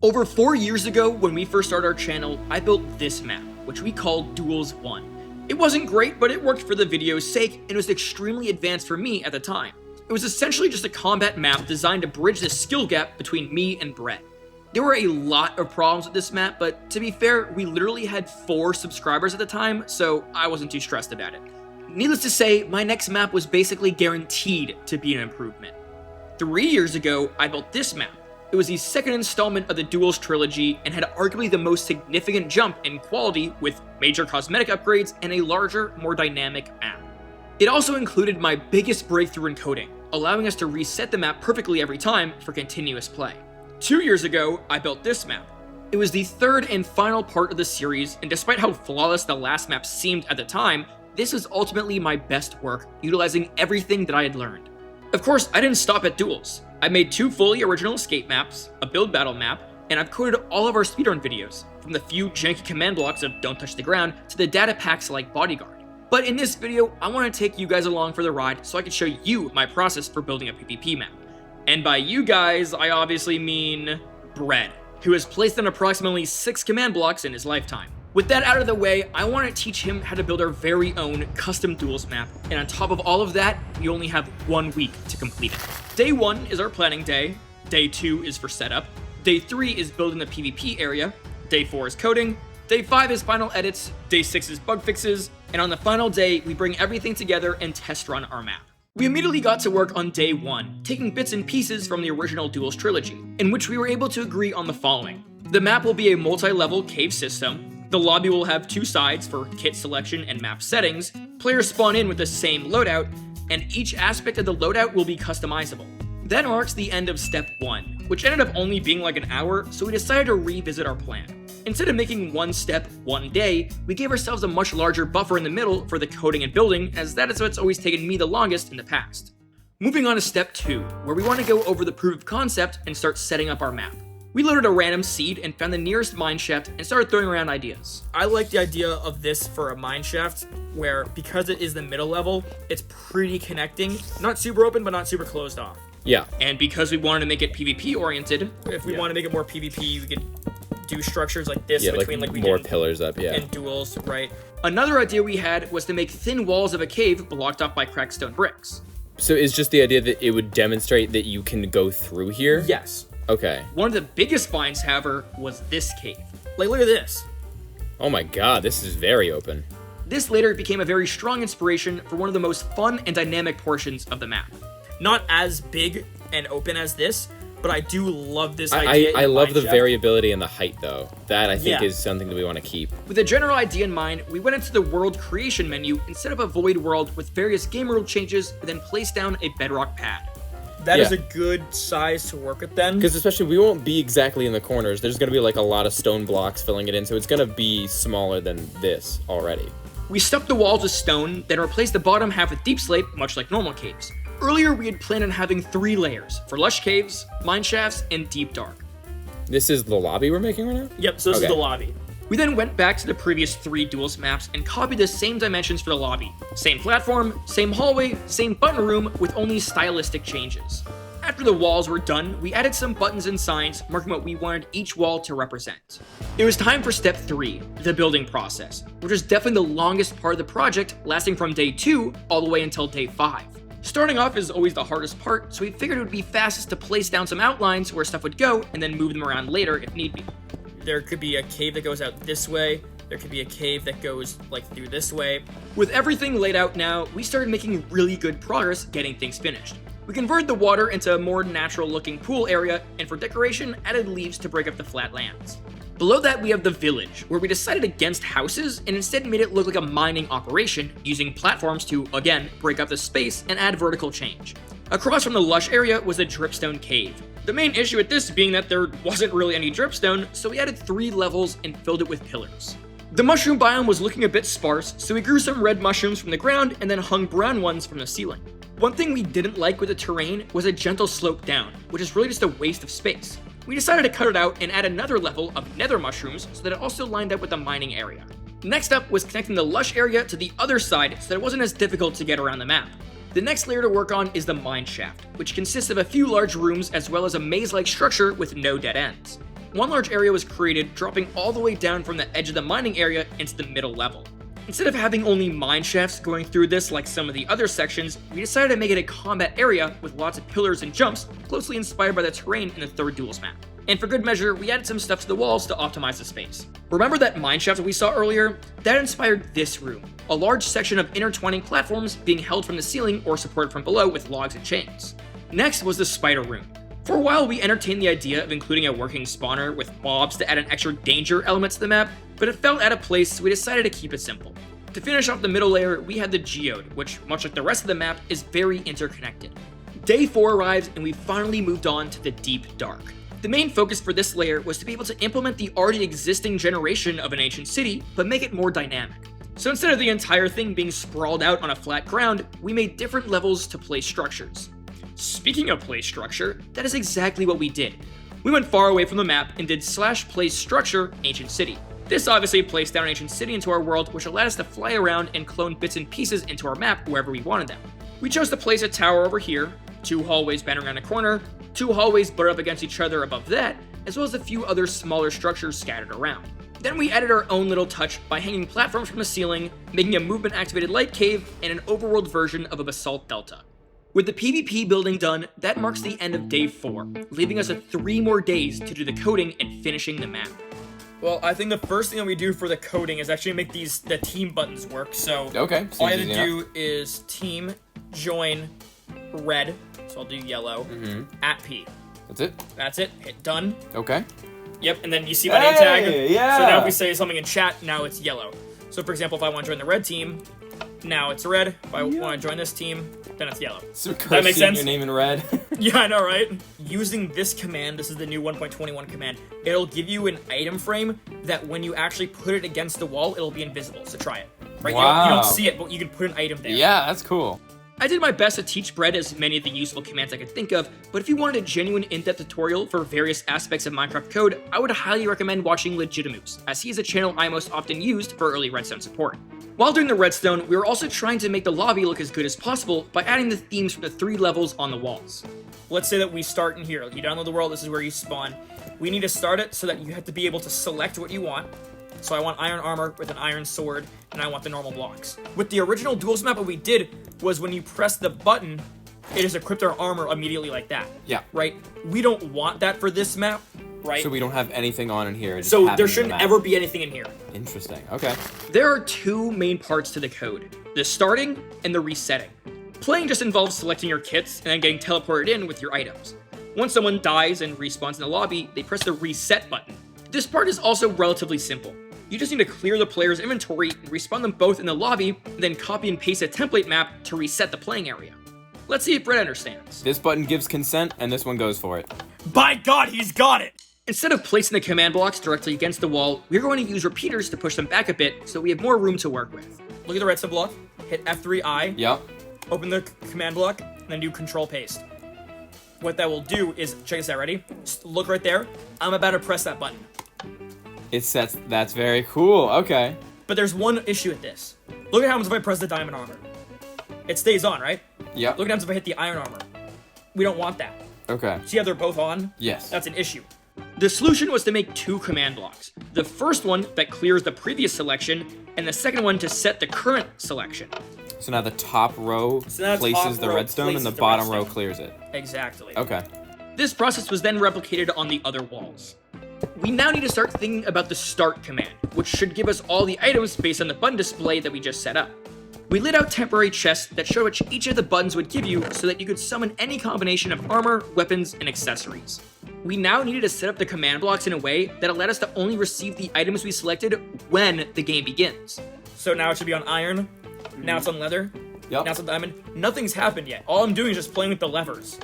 Over 4 years ago, when we first started our channel, I built this map, which we called Duels 1. It wasn't great, but it worked for the video's sake, and it was extremely advanced for me at the time. It was essentially just a combat map designed to bridge the skill gap between me and Brett. There were a lot of problems with this map, but to be fair, we literally had 4 subscribers at the time, so I wasn't too stressed about it. Needless to say, my next map was basically guaranteed to be an improvement. 3 years ago, I built this map. It was the second installment of the Duels trilogy and had arguably the most significant jump in quality with major cosmetic upgrades and a larger, more dynamic map. It also included my biggest breakthrough in coding, allowing us to reset the map perfectly every time for continuous play. 2 years ago, I built this map. It was the third and final part of the series, and despite how flawless the last map seemed at the time, this was ultimately my best work, utilizing everything that I had learned. Of course, I didn't stop at Duels. I made 2 fully original escape maps, a build battle map, and I've coded all of our speedrun videos, from the few janky command blocks of don't touch the ground to the data packs like bodyguard. But in this video, I want to take you guys along for the ride so I can show you my process for building a PvP map. And by you guys, I obviously mean Brett, who has placed on approximately 6 command blocks in his lifetime. With that out of the way, I want to teach him how to build our very own custom Duels map, and on top of all of that, we only have 1 week to complete it. Day 1 is our planning day, day 2 is for setup, day 3 is building the PvP area, day 4 is coding, day 5 is final edits, day 6 is bug fixes, and on the final day, we bring everything together and test run our map. We immediately got to work on day 1, taking bits and pieces from the original Duels trilogy, in which we were able to agree on the following. The map will be a multi-level cave system. The lobby will have 2 sides for kit selection and map settings, players spawn in with the same loadout, and each aspect of the loadout will be customizable. That marks the end of step 1, which ended up only being like an hour, so we decided to revisit our plan. Instead of making one step, one day, we gave ourselves a much larger buffer in the middle for the coding and building, as that is what's always taken me the longest in the past. Moving on to step 2, where we want to go over the proof of concept and start setting up our map. We loaded a random seed and found the nearest mineshaft and started throwing around ideas. I like the idea of this for a mineshaft, where because it is the middle level, it's pretty connecting. Not super open, but not super closed off. Yeah. And because we wanted to make it PvP oriented, If we want to make it more PvP, we could do structures like this between like we more did pillars up, in Duels, right? another idea we had was to make thin walls of a cave blocked off by cracked stone bricks. So is just the idea that it would demonstrate that you can go through here? Yes. Okay. One of the biggest finds, however, was this cave. Like, look at this. Oh my god, this is very open. This later became a very strong inspiration for one of the most fun and dynamic portions of the map. Not as big and open as this, but I do love this idea. I love the mineshaft. variability in the height, though. That, I think, Yeah. is something that we want to keep. With a general idea in mind, we went into the world creation menu instead of a void world with various game rule changes, and then placed down a bedrock pad. That is Yeah. a good size to work with then. Because especially, we won't be exactly in the corners. There's going to be, like, a lot of stone blocks filling it in, so it's going to be smaller than this already. We stuffed the walls with stone, then replaced the bottom half with deep slate, much like normal caves. Earlier, we had planned on having 3 layers, for lush caves, mine shafts, and deep dark. This is the lobby we're making right now? Yep, so this Okay. is the lobby. We then went back to the previous 3 Duels maps and copied the same dimensions for the lobby. Same platform, same hallway, same button room, with only stylistic changes. After the walls were done, we added some buttons and signs marking what we wanted each wall to represent. It was time for step 3, the building process, which was definitely the longest part of the project, lasting from day 2 all the way until day 5. Starting off is always the hardest part, so we figured it would be fastest to place down some outlines where stuff would go and then move them around later if need be. There could be a cave that goes out this way. There could be a cave that goes like through this way. With everything laid out now, we started making really good progress getting things finished. We converted the water into a more natural looking pool area, and for decoration, added leaves to break up the flat lands. Below that, we have the village, where we decided against houses and instead made it look like a mining operation, using platforms to, again, break up the space and add vertical change. Across from the lush area was the dripstone cave. The main issue with this being that there wasn't really any dripstone, so we added 3 levels and filled it with pillars. The mushroom biome was looking a bit sparse, so we grew some red mushrooms from the ground and then hung brown ones from the ceiling. One thing we didn't like with the terrain was a gentle slope down, which is really just a waste of space. We decided to cut it out and add another level of nether mushrooms so that it also lined up with the mining area. Next up was connecting the lush area to the other side so that it wasn't as difficult to get around the map. The next layer to work on is the mine shaft, which consists of a few large rooms as well as a maze-like structure with no dead ends. one large area was created, dropping all the way down from the edge of the mining area into the middle level. Instead of having only mine shafts going through this like some of the other sections, we decided to make it a combat area with lots of pillars and jumps, closely inspired by the terrain in the third duels map. And for good measure, we added some stuff to the walls to optimize the space. Remember that mine shaft that we saw earlier? That inspired this room, a large section of intertwining platforms being held from the ceiling or supported from below with logs and chains. Next was the spider room. For a while, we entertained the idea of including a working spawner with mobs to add an extra danger element to the map, but it felt out of place, so we decided to keep it simple. To finish off the middle layer, we had the geode, which, much like the rest of the map, is very interconnected. Day 4 arrives, and we finally moved on to the deep dark. The main focus for this layer was to be able to implement the already existing generation of an ancient city, but make it more dynamic. So instead of the entire thing being sprawled out on a flat ground, we made different levels to place structures. Speaking of place structure, that is exactly what we did. We went far away from the map and did /place structure ancient city. This obviously placed down ancient city into our world, which allowed us to fly around and clone bits and pieces into our map wherever we wanted them. We chose to place a tower over here, 2 hallways spanning around a corner, 2 hallways butt up against each other above that, as well as a few other smaller structures scattered around. Then we added our own little touch by hanging platforms from the ceiling, making a movement-activated light cave, and an overworld version of a basalt delta. With the PvP building done, that marks the end of day 4, leaving us 3 more days to do the coding and finishing the map. Well, I think the first thing that we do for the coding is actually make the team buttons work. So Okay, all I have seems to easy do is team join red. So I'll do yellow at P. That's it. Hit done. Okay. Yep, and then you see my name tag. Yeah. So now if we say something in chat, now it's yellow. So for example, if I want to join the red team, now it's red. If I want to join this team, then it's yellow. So that makes sense? Your name in red. Yeah, I know, right? Using this command, this is the new 1.21 command, it'll give you an item frame that when you actually put it against the wall, it'll be invisible. So try it. Right? Wow. You don't see it, but you can put an item there. Yeah, that's cool. I did my best to teach Brett as many of the useful commands I could think of, but if you wanted a genuine in-depth tutorial for various aspects of Minecraft code, I would highly recommend watching Legitimus, as he is a channel I most often used for early redstone support. While doing the redstone, we were also trying to make the lobby look as good as possible by adding the themes from the 3 levels on the walls. Let's say that we start in here. You download the world, this is where you spawn. We need to start it so that you have to be able to select what you want. So I want iron armor with an iron sword, and I want the normal blocks. With the original duels map, what we did was when you press the button, it just equipped our armor immediately like that. Yeah. Right? We don't want that for this map, right? So we don't have anything on in here. It just So happens there in the shouldn't map. ever be anything in here. Interesting. Okay. There are 2 main parts to the code, the starting and the resetting. Playing just involves selecting your kits and then getting teleported in with your items. Once someone dies and respawns in the lobby, they press the reset button. This part is also relatively simple. You just need to clear the player's inventory and respawn them both in the lobby, and then copy and paste a template map to reset the playing area. Let's see if Brett understands. This button gives consent, and this one goes for it. By God, he's got it! Instead of placing the command blocks directly against the wall, we're going to use repeaters to push them back a bit so we have more room to work with. Look at the redstone block, hit F3I, Yep. open the command block, and then do control paste. What that will do is, check this out, ready? Just look right there. I'm about to press that button. It sets. That's very cool. Okay. But there's one issue with this. Look at what happens if I press the diamond armor. It stays on, right? Yep. Look what happens if I hit the iron armor. We don't want that. Okay. See how they're both on? Yes. That's an issue. The solution was to make 2 command blocks. The first one that clears the previous selection, and the second one to set the current selection. So now the top row now the places top the row redstone, places and the the bottom row redstone. clears it. Exactly. Okay. This process was then replicated on the other walls. We now need to start thinking about the start command, which should give us all the items based on the button display that we just set up. We laid out temporary chests that showed what each of the buttons would give you so that you could summon any combination of armor, weapons, and accessories. We now needed to set up the command blocks in a way that allowed us to only receive the items we selected when the game begins. So now it should be on iron. Now it's on leather. Yep. Now it's on diamond. Nothing's happened yet. All I'm doing is just playing with the levers.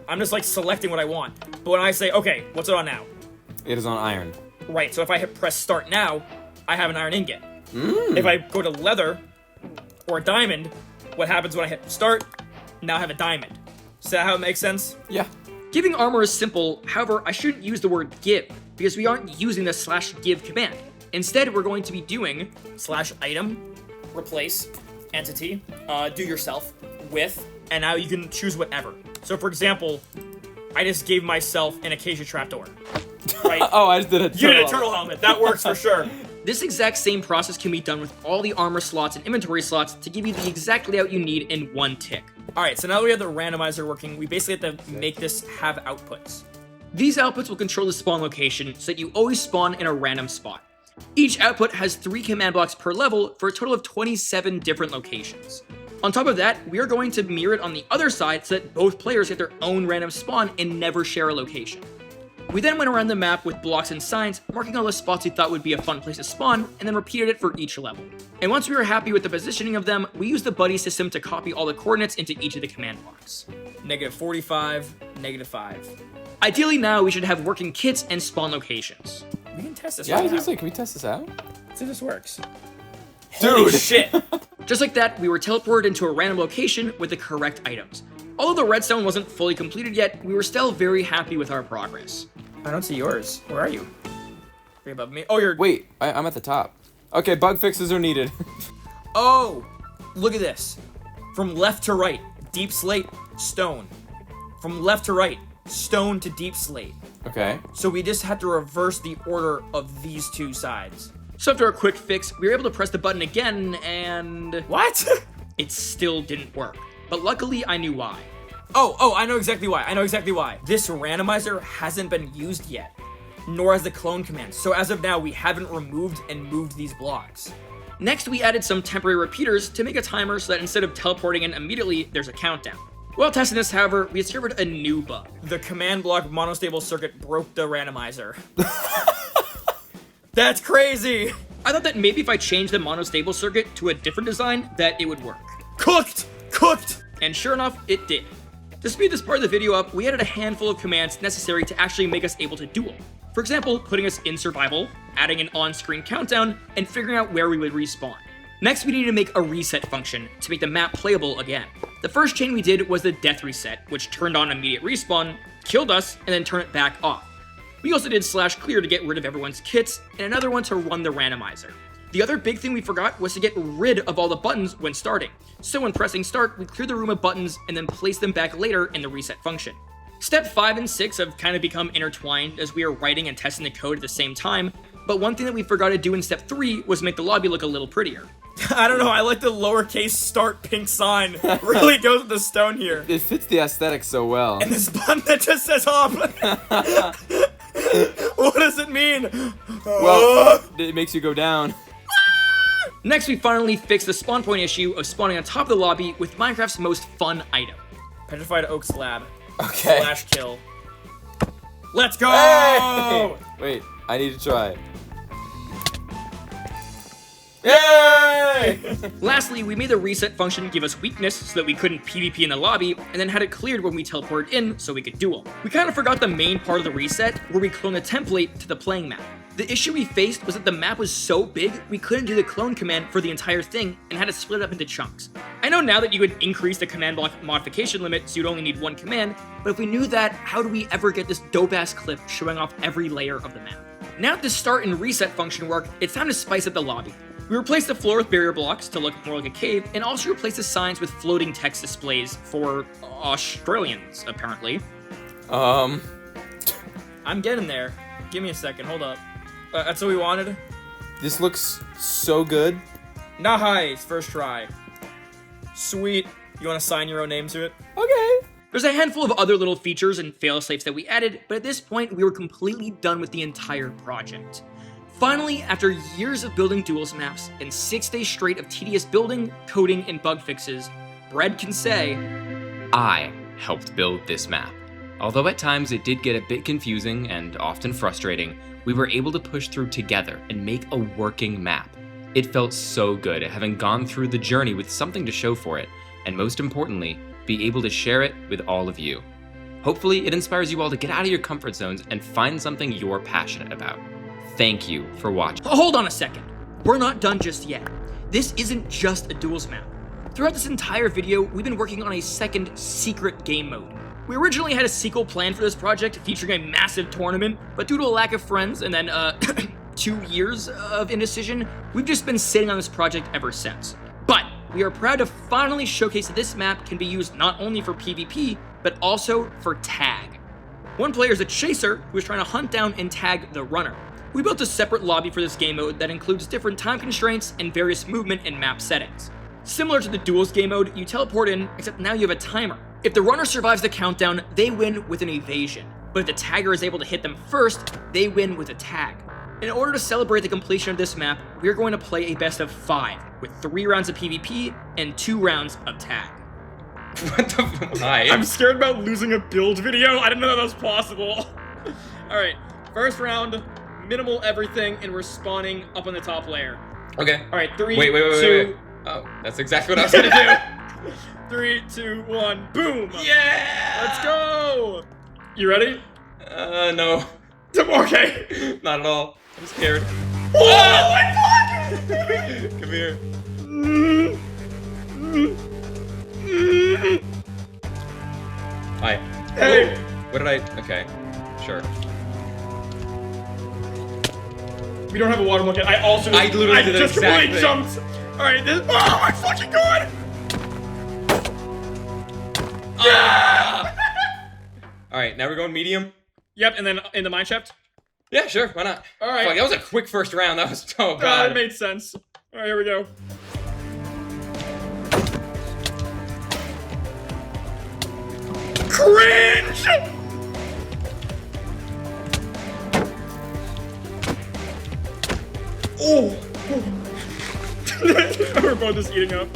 I'm just like selecting what I want. But when I say, okay, what's it on now? It is on iron. Right, so if I hit press start now, I have an iron ingot. If I go to leather or diamond, what happens when I hit start? Now I have a diamond. Is that how it makes sense? Yeah. Giving armor is simple, however, I shouldn't use the word give, because we aren't using the /give command. Instead, we're going to be doing /item, replace, entity, do yourself, with, and now you can choose whatever. So for example, I just gave myself an acacia trapdoor. right? Oh, I just did a turtle. You did a turtle helmet. That works for sure. This exact same process can be done with all the armor slots and inventory slots to give you the exact layout you need in one tick. Alright, so now that we have the randomizer working, we basically have to make this have outputs. These outputs will control the spawn location so that you always spawn in a random spot. Each output has 3 command blocks per level for a total of 27 different locations. On top of that, we are going to mirror it on the other side so that both players get their own random spawn and never share a location. We then went around the map with blocks and signs, marking all the spots we thought would be a fun place to spawn, and then repeated it for each level. And once we were happy with the positioning of them, we used the buddy system to copy all the coordinates into each of the command blocks. -45, -5. Ideally now, we should have working kits and spawn locations. We can test this Yeah, I right was now. gonna say, can we test this out? Let's see if this works. Dude. Holy shit! Just like that, we were teleported into a random location with the correct items. Although the redstone wasn't fully completed yet, we were still very happy with our progress. I don't see yours. Where are you? Are you above me? Oh, you're... Wait, I'm at the top. Okay, bug fixes are needed. Oh! Look at this. From left to right, deep slate, stone. From left to right, stone to deep slate. Okay. So we just had to reverse the order of these two sides. So after a quick fix, we were able to press the button again, and What? it still didn't work. But luckily, I knew why. Oh, I know exactly why. This randomizer hasn't been used yet, nor has the clone command. So as of now, we haven't removed and moved these blocks. Next, we added some temporary repeaters to make a timer so that instead of teleporting in immediately, there's a countdown. While testing this, however, we discovered a new bug. The command block monostable circuit broke the randomizer. That's crazy! I thought that maybe if I changed the monostable circuit to a different design, that it would work. Cooked! And sure enough, it did. To speed this part of the video up, we added a handful of commands necessary to actually make us able to duel. For example, putting us in survival, adding an on-screen countdown, and figuring out where we would respawn. Next, we needed to make a reset function to make the map playable again. The first chain we did was the death reset, which turned on immediate respawn, killed us, and then turned it back off. We also did /clear to get rid of everyone's kits, and another one to run the randomizer. The other big thing we forgot was to get rid of all the buttons when starting. So when pressing start, we clear the room of buttons and then place them back later in the reset function. Step 5 and 6 have kind of become intertwined as we are writing and testing the code at the same time, but one thing that we forgot to do in step 3 was make the lobby look a little prettier. I don't know, I like the lowercase start pink sign. Really goes with the stone here. It fits the aesthetic so well. And this button that just says off. What does it mean? Well, it makes you go down. Next, we finally fixed the spawn point issue of spawning on top of the lobby with Minecraft's most fun item. Petrified Oak Slab. Okay. /kill. Let's go! Hey! Wait, I need to try it. Yay! Lastly, we made the reset function give us weakness so that we couldn't PvP in the lobby, and then had it cleared when we teleported in so we could duel. We kind of forgot the main part of the reset, where we clone the template to the playing map. The issue we faced was that the map was so big, we couldn't do the clone command for the entire thing, and had to split it up into chunks. I know now that you could increase the command block modification limit so you'd only need one command, but if we knew that, how do we ever get this dope-ass clip showing off every layer of the map? Now that the start and reset function work, it's time to spice up the lobby. We replaced the floor with barrier blocks to look more like a cave, and also replaced the signs with floating text displays for Australians, apparently. I'm getting there. Give me a second, hold up. That's what we wanted? This looks so good. Nice, first try. Sweet. You want to sign your own name to it? Okay. There's a handful of other little features and fail-safes that we added, but at this point, we were completely done with the entire project. Finally, after years of building duels maps and 6 days straight of tedious building, coding, and bug fixes, Bread can say, I helped build this map. Although at times it did get a bit confusing and often frustrating, we were able to push through together and make a working map. It felt so good having gone through the journey with something to show for it, and most importantly, be able to share it with all of you. Hopefully, it inspires you all to get out of your comfort zones and find something you're passionate about. Thank you for watching. Hold on a second. We're not done just yet. This isn't just a duels map. Throughout this entire video, we've been working on a second secret game mode. We originally had a sequel planned for this project featuring a massive tournament, but due to a lack of friends and then 2 years of indecision, we've just been sitting on this project ever since. But we are proud to finally showcase that this map can be used not only for PvP, but also for tag. One player is a chaser who is trying to hunt down and tag the runner. We built a separate lobby for this game mode that includes different time constraints and various movement and map settings. Similar to the duels game mode, you teleport in, except now you have a timer. If the runner survives the countdown, they win with an evasion. But if the tagger is able to hit them first, they win with a tag. In order to celebrate the completion of this map, we are going to play a best of 5, with 3 rounds of PvP and 2 rounds of tag. What the why? I'm scared about losing a build video. I didn't know that was possible. Alright, first round, minimal everything, and we're spawning up on the top layer. Okay. Alright, 3, Wait. 2... Oh, that's exactly what I was gonna do. 3, 2, 1, boom! Yeah! Let's go! You ready? No. Okay. Not at all. I'm scared. Oh my fuck! Come here. Hi. Hey! Oh, what did I... Okay. Sure. We don't have a water bucket. I also I literally did the just exact completely thing. jumped. Alright, this... Oh my fucking god! Yeah! Alright, now we're going medium. Yep, and then in the mine shaft. Yeah, sure, why not? Alright. Fuck, that was a quick first round. That was so That bad. made sense. Alright, here we go. Cringe! Oh! We're both just eating up.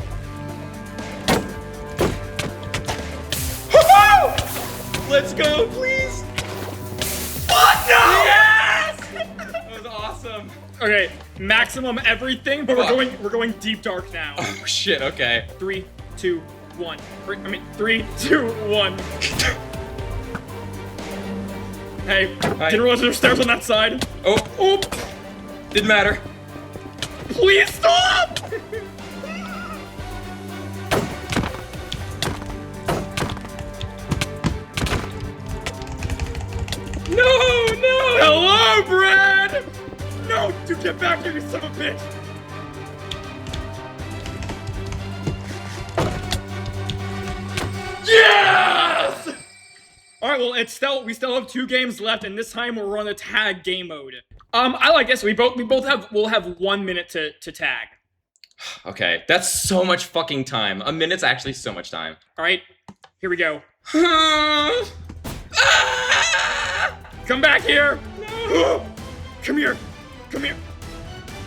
Let's go, please! What? No! Yes! That was awesome. Okay, maximum everything, but we're going deep dark now. Oh shit, okay. 3, 2, 1. 3, 2, 1. Hey, Hi. didn't realize there's stairs on that side. Oh, didn't matter. Please stop! No! Hello, Brad! No, dude, get back here, you son of a bitch! Yes! Alright, well, we still have 2 games left, and this time we're on the tag game mode. I like this. We'll have 1 minute to tag. Okay, that's so much fucking time. A minute's actually so much time. Alright, here we go. Come back here! No. Come here! Come here!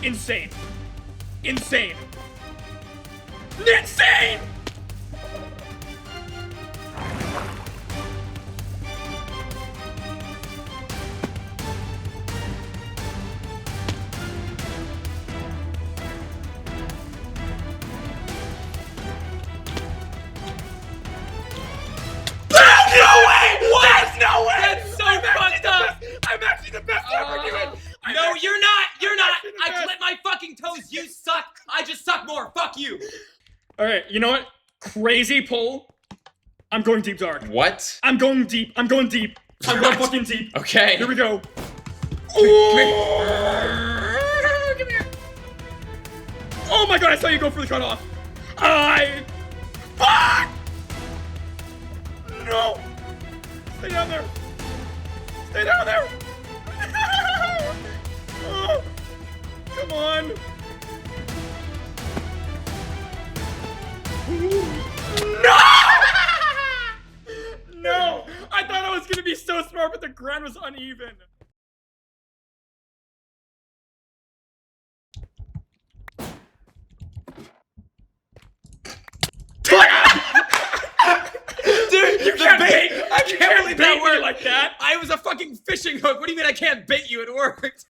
Insane! Insane! Insane! No way! What? There's no way! That's so fucked up! I'm actually the best ever doing. No, you're not! You're not! I clip my fucking toes! You suck! I just suck more! Fuck you! Alright, you know what? Crazy pull. I'm going deep dark. What? I'm going deep. I'm going deep. I'm going fucking deep. Okay. Here we go. Come here. Come here. Oh my god, I saw you go for the cutoff. Fuck! No! Stay down there. Stay down there. Oh, come on. No! No! I thought I was gonna be so smart, but the ground was uneven. Dude, You can't bait! I can't believe that bait me worked like that! I was a fucking fishing hook. What do you mean I can't bait you? It worked.